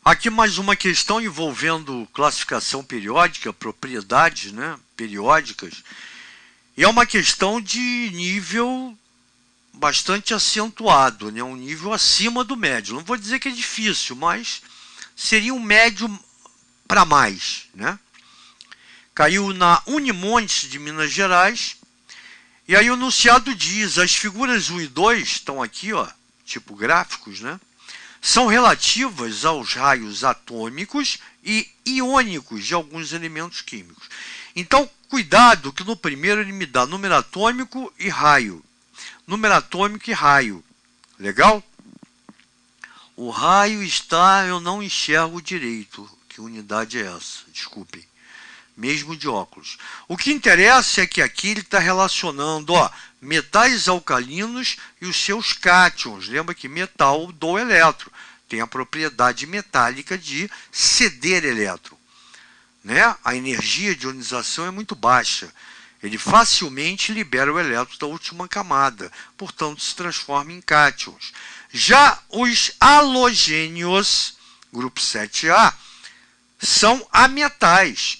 Aqui mais uma questão envolvendo classificação periódica, propriedades, né, periódicas. E é uma questão de nível bastante acentuado, né, um nível acima do médio. Não vou dizer que é difícil, mas seria um médio para mais, né? Caiu na Unimontes de Minas Gerais. E aí o enunciado diz, as figuras 1 e 2 estão aqui, ó, tipo gráficos, né? São relativas aos raios atômicos e iônicos de alguns elementos químicos. Então, cuidado que no primeiro ele me dá número atômico e raio. Número atômico e raio. Legal? O raio está, eu não enxergo direito. Que unidade é essa? Desculpem. Mesmo de óculos. O que interessa é que aqui ele está relacionando, ó, metais alcalinos e os seus cátions. Lembra que metal do elétron tem a propriedade metálica de ceder elétron, né? A energia de ionização é muito baixa. Ele facilmente libera o elétron da última camada, portanto se transforma em cátions. Já os halogênios, grupo 7A, são ametais.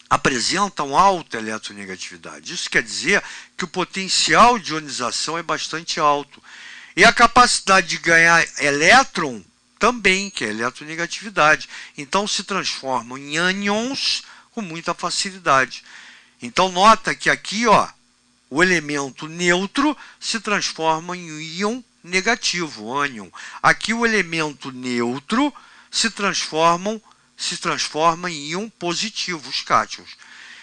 Apresentam alta eletronegatividade. Isso quer dizer que o potencial de ionização é bastante alto. E a capacidade de ganhar elétron também, que é a eletronegatividade. Então se transformam em ânions com muita facilidade. Então nota que aqui, ó, o elemento neutro se transforma em íon negativo, ânion. Aqui o elemento neutro se transforma em íon positivo, os cátions.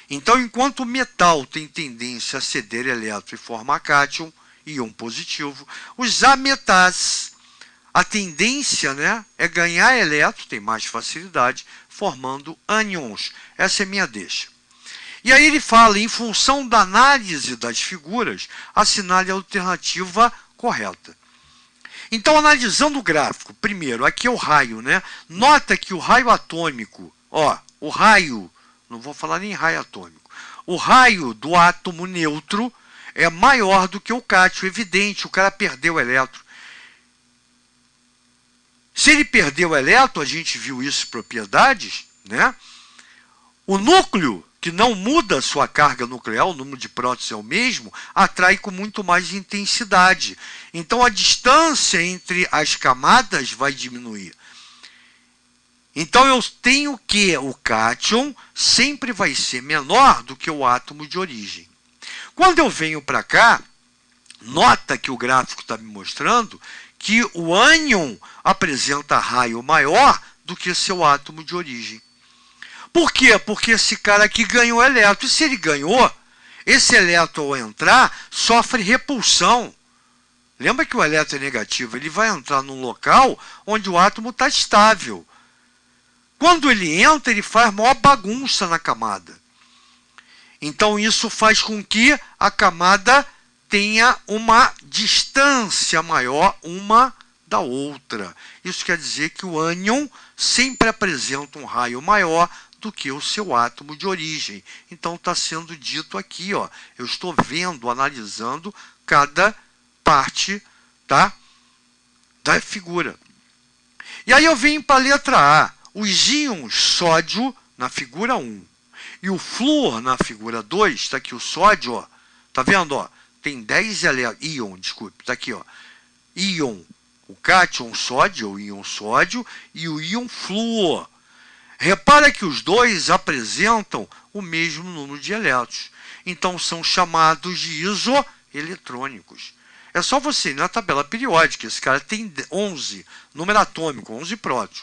Então, enquanto o metal tem tendência a ceder elétron e formar cátion, íon positivo, os ametais, a tendência, né, é ganhar elétron, tem mais facilidade, formando ânions. Essa é minha deixa. E aí ele fala, em função da análise das figuras, assinale a alternativa correta. Então, analisando o gráfico, primeiro, aqui é o raio, né? Nota que o raio atômico, ó, o raio, não vou falar nem raio atômico, o raio do átomo neutro é maior do que o cátion, evidente, o cara perdeu o elétron. Se ele perdeu o elétron, a gente viu isso em propriedades, né? O núcleo, que não muda a sua carga nuclear, o número de prótons é o mesmo, atrai com muito mais intensidade. Então, a distância entre as camadas vai diminuir. Então, eu tenho que o cátion sempre vai ser menor do que o átomo de origem. Quando eu venho para cá, nota que o gráfico está me mostrando que o ânion apresenta raio maior do que seu átomo de origem. Por quê? Porque esse cara aqui ganhou elétron. E se ele ganhou, esse elétron ao entrar sofre repulsão. Lembra que o elétron é negativo, ele vai entrar num local onde o átomo está estável. Quando ele entra, ele faz maior bagunça na camada. Então isso faz com que a camada tenha uma distância maior uma da outra. Isso quer dizer que o ânion sempre apresenta um raio maior do que o seu átomo de origem. Então está sendo dito aqui, ó, eu estou vendo, analisando cada parte, tá, da figura. E aí eu venho para a letra A. Os íons sódio na figura 1 e o flúor na figura 2, está aqui o sódio, ó, tá vendo, ó, tem 10 íon, desculpe, está aqui, ó, íon, o cátion sódio, o íon sódio e o íon flúor. Repara que os dois apresentam o mesmo número de elétrons. Então, são chamados de isoeletrônicos. É só você ir na tabela periódica. Esse cara tem 11, número atômico, 11 prótons.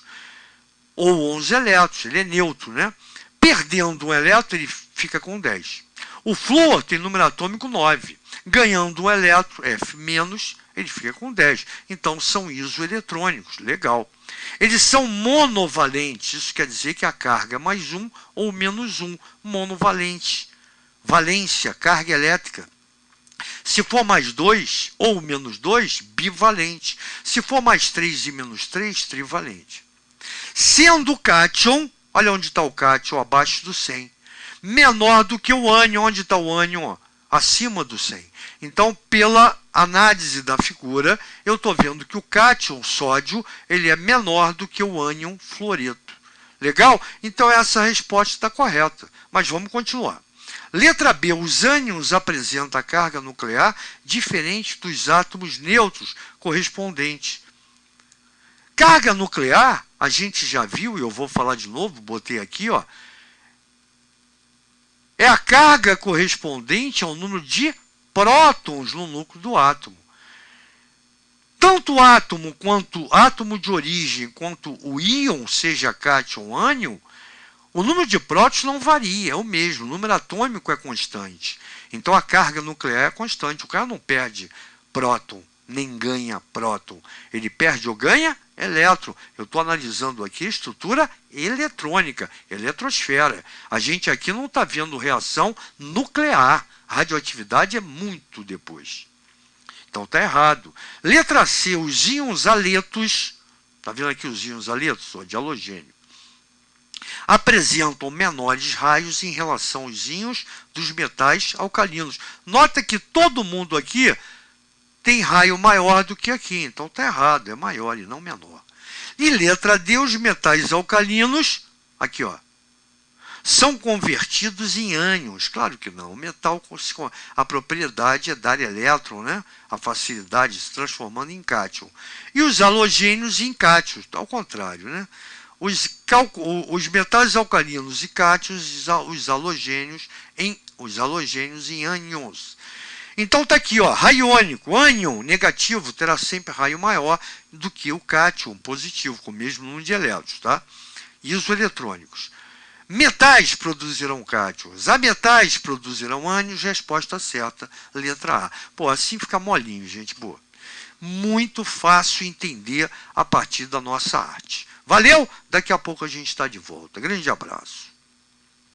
Ou 11 elétrons, ele é neutro, né? Perdendo um elétron, ele fica com 10. O flúor tem número atômico 9. Ganhando um elétron, F-, ele fica com 10. Então, são isoeletrônicos. Legal. Eles são monovalentes. Isso quer dizer que a carga é mais 1 ou menos 1. Monovalente. Valência, carga elétrica. Se for mais 2 ou menos 2, bivalente. Se for mais 3 e menos 3, trivalente. Sendo o cátion, olha onde está o cátion, abaixo do 100. Menor do que o ânion. Onde está o ânion? acima do 100. Então, pela análise da figura, eu estou vendo que o cátion sódio ele é menor do que o ânion fluoreto. Legal? Então, essa resposta está correta. Mas vamos continuar. Letra B. Os ânions apresentam a carga nuclear diferente dos átomos neutros correspondentes. Carga nuclear, a gente já viu, e eu vou falar de novo, botei aqui, ó, é a carga correspondente ao número de prótons no núcleo do átomo. Tanto o átomo quanto átomo de origem, quanto o íon, seja cátion ou ânion, o número de prótons não varia, é o mesmo, o número atômico é constante. Então a carga nuclear é constante, o cara não perde próton, nem ganha próton. Ele perde ou ganha elétron. Eu estou analisando aqui a estrutura eletrônica, eletrosfera. A gente aqui não está vendo reação nuclear. A radioatividade é muito depois. Então está errado. Letra C, os íons haletos, está vendo aqui os íons haletos, ó, de halogênio, apresentam menores raios em relação aos íons dos metais alcalinos. Nota que todo mundo aqui tem raio maior do que aqui, então está errado, é maior e não menor. E letra D, os metais alcalinos, aqui ó, são convertidos em ânions. Claro que não, o metal, a propriedade é dar elétron, né? A facilidade se transformando em cátion. E os halogênios em cátions, ao contrário, né? Os metais alcalinos e cátions, os halogênios em ânions. Então está aqui, ó, raio ânico, ânion negativo terá sempre raio maior do que o cátion positivo, com o mesmo número de elétrons, tá? Isoeletrônicos. Metais produzirão cátions, ametais produzirão ânions, resposta certa, letra A. Pô, assim fica molinho, gente, boa. Muito fácil entender a partir da nossa arte. Valeu? Daqui a pouco a gente está de volta. Grande abraço.